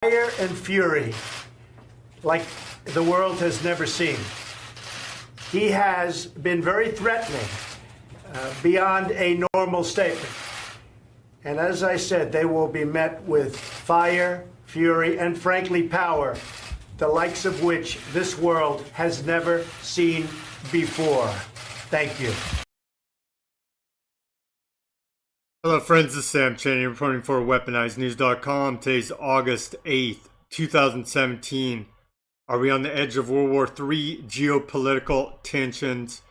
Fire and fury like the world has never seen. He has been very threatening beyond a normal statement. And as I said, they will be met with fire, fury, and frankly, power, the likes of which this world has never seen before. Thank you. Hello friends, this is Sam Cheney reporting for WeaponizedNews.com. Today's August 8th, 2017. Are we on the edge of World War III? Geopolitical tensions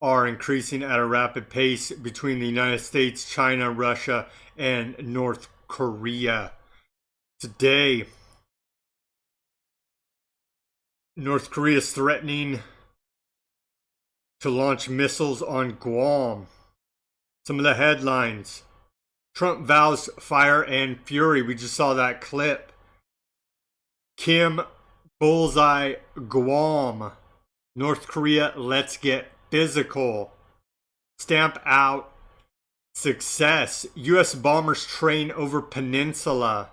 are increasing at a rapid pace between the United States, China, Russia, and North Korea. Today, North Korea is threatening to launch missiles on Guam. Some of the headlines. Trump vows fire and fury. We just saw that clip. Kim bullseye Guam. North Korea, let's get physical. Stamp out success. US bombers train over peninsula.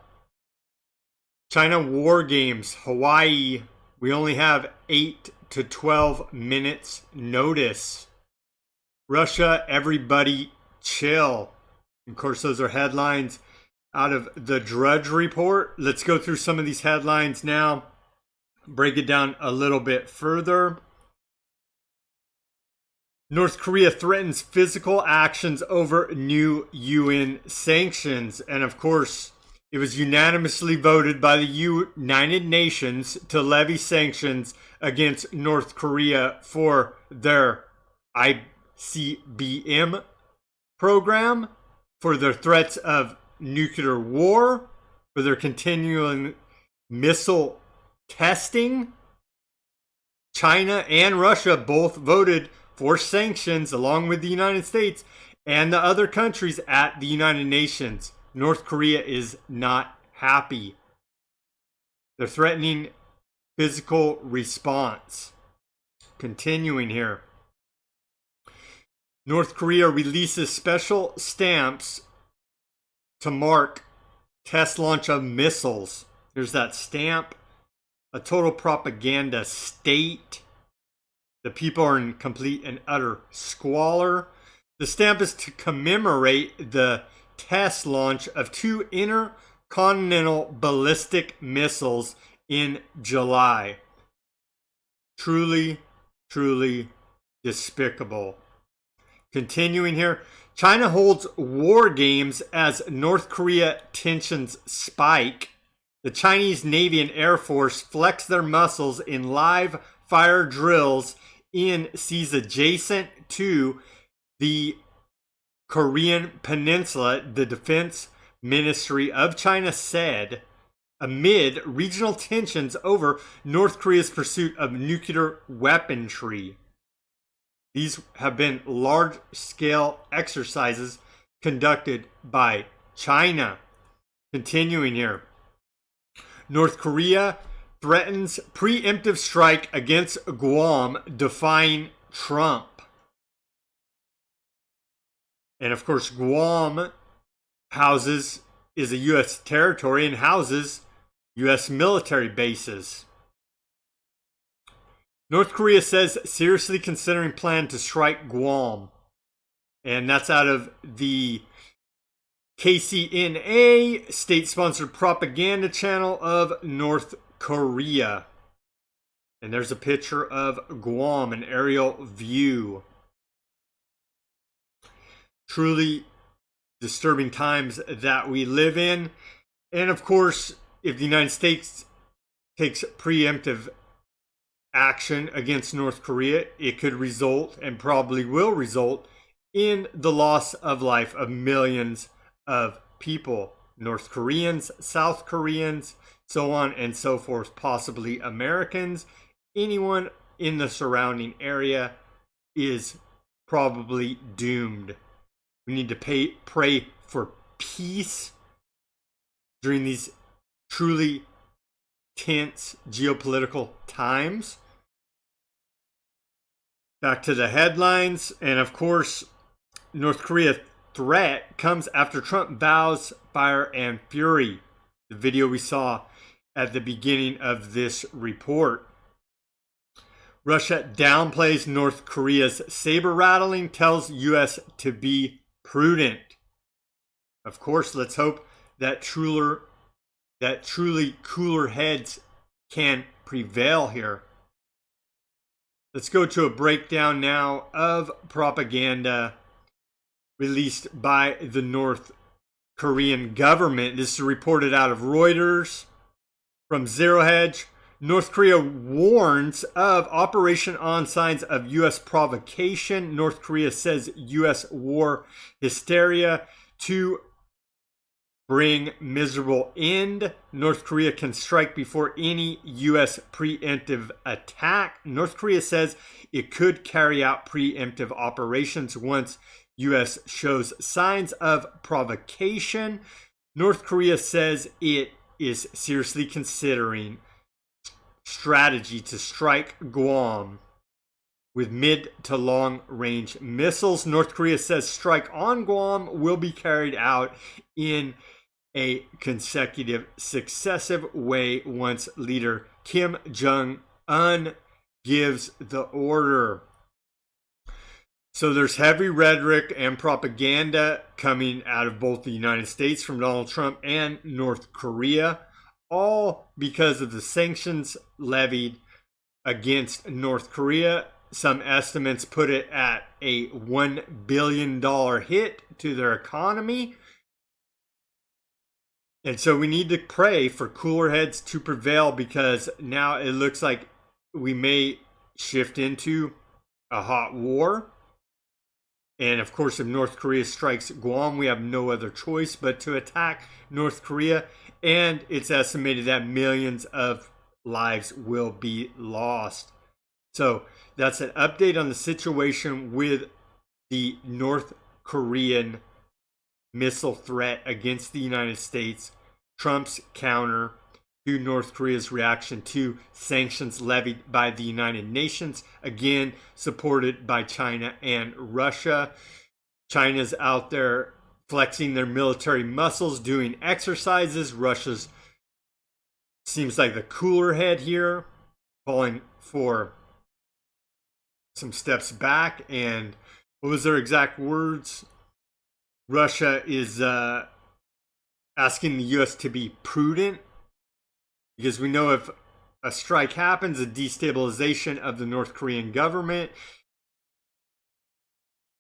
China war games. Hawaii. We only have 8 to 12 minutes notice. Russia, everybody chill. Of course, those are headlines out of the Drudge Report. Let's go through some of these headlines now. Break it down a little bit further. North Korea threatens physical actions over new UN sanctions. And of course, it was unanimously voted by the United Nations to levy sanctions against North Korea for their ICBM program, for their threats of nuclear war, for their continuing missile testing. China and Russia both voted for sanctions along with the United States and the other countries at the United Nations. North Korea is not happy. They're threatening physical response. Continuing here. North Korea releases special stamps to mark test launch of missiles. There's that stamp. A total propaganda state. The people are in complete and utter squalor. The stamp is to commemorate the test launch of 2 intercontinental ballistic missiles in July. Truly, truly despicable. Continuing here, China holds war games as North Korea tensions spike. The Chinese Navy and Air Force flex their muscles in live fire drills in seas adjacent to the Korean Peninsula, the Defense Ministry of China said, amid regional tensions over North Korea's pursuit of nuclear weaponry. These have been large-scale exercises conducted by China. Continuing here. North Korea threatens preemptive strike against Guam, defying Trump. And of course, Guam is a U.S. territory and houses U.S. military bases. North Korea says seriously considering plan to strike Guam. And that's out of the KCNA, state-sponsored propaganda channel of North Korea. And there's a picture of Guam, an aerial view. Truly disturbing times that we live in. And of course, if the United States takes preemptive action against North Korea, it could result, and probably will result, in the loss of life of millions of people. North Koreans, South Koreans, so on and so forth, possibly Americans. Anyone in the surrounding area is probably doomed. We need to pray for peace during these truly tense geopolitical times. Back to the headlines, and of course, North Korea threat comes after Trump vows fire and fury. The video we saw at the beginning of this report. Russia downplays North Korea's saber rattling, tells U.S. to be prudent. Of course, let's hope that truly cooler heads can prevail here. Let's go to a breakdown now of propaganda released by the North Korean government. This is reported out of Reuters from Zero Hedge. North Korea warns of operation on signs of U.S. provocation. North Korea says U.S. war hysteria to bring miserable end. North Korea can strike before any U.S. preemptive attack. North Korea says it could carry out preemptive operations once U.S. shows signs of provocation. North Korea says it is seriously considering strategy to strike Guam with mid to long range missiles. North Korea says strike on Guam will be carried out in a successive way once leader Kim Jong-un gives the order. So there's heavy rhetoric and propaganda coming out of both the United States from Donald Trump and North Korea, all because of the sanctions levied against North Korea. Some estimates put it at a $1 billion hit to their economy. And so we need to pray for cooler heads to prevail, because now it looks like we may shift into a hot war. And of course, if North Korea strikes Guam, we have no other choice but to attack North Korea. And it's estimated that millions of lives will be lost. So that's an update on the situation with the North Korean missile threat against the United States, Trump's counter to North Korea's reaction to sanctions levied by the United Nations, again supported by China and Russia. China's out there flexing their military muscles, doing exercises. Russia's seems like the cooler head here, calling for some steps back. And what was their exact words? Russia is asking the U.S. to be prudent, because we know if a strike happens, a destabilization of the North Korean government,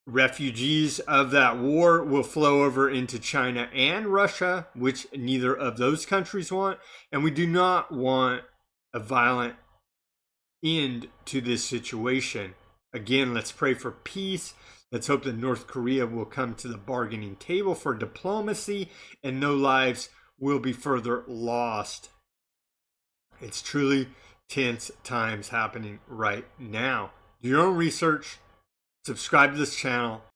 refugees of that war will flow over into China and Russia, which neither of those countries want. And we do not want a violent end to this situation. Again, let's pray for peace. Let's hope that North Korea will come to the bargaining table for diplomacy and no lives will be further lost. It's truly tense times happening right now. Do your own research. Subscribe to this channel.